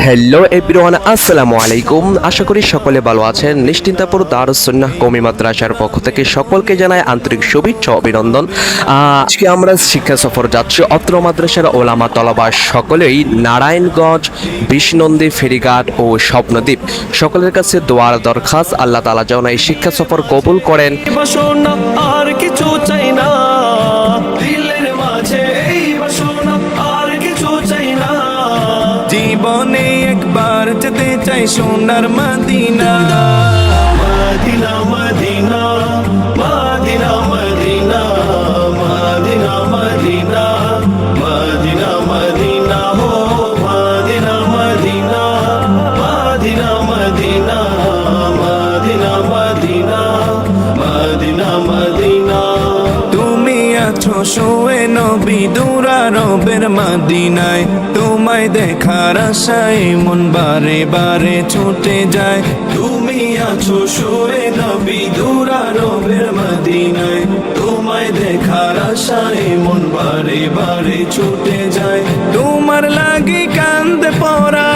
Hello everyone, আসসালামু আলাইকুম। আশা করি সকলে ভালো আছেন। নিশ্চিন্তাপুর দারুস সুন্নাহ কওমি মাদ্রাসার পক্ষ থেকে সকলকে জানাই আন্তরিক শুভেচ্ছা অভিনন্দন। আজকে আমরা শিক্ষা সফর যাচ্ছি। অত্র মাদ্রাসার ওলামা তলাবা সকলেই নারায়ণগঞ্জ, বিষ্ণন্দী, ফেরিঘাট ও স্বপ্নদ্বীপ সকলের কাছে দোয়ার দরখাস্ত, আল্লাহ তাআলা যেন এই শিক্ষা সফর কবুল করেন। বাসনা আর কিছু চাই না, দিলের মাঝে এই বাসনা আর কিছু চাই না। জীবনে একবার যেতে চাই সোনার মদিনা। মদিনা মদিনা মদিনা মদিনা মদিনা মদিনা মদিনা মদিনা হো মদিনা মদিনা মদিনা মদিনা মদিনা মদিনা মদিনা মদিনা। তুমি আছো শুয়ে নবী দুরারবের মদিনায়, তোমায় দেখার আশায় মন বারে বারে ছুটে যায়। তুমি আছো শুয়ে নবী দুরারবের মদিনায়, তোমায় দেখার আশায় মন বারে বারে ছুটে যায়। তোমার লাগি কান্দে পড়া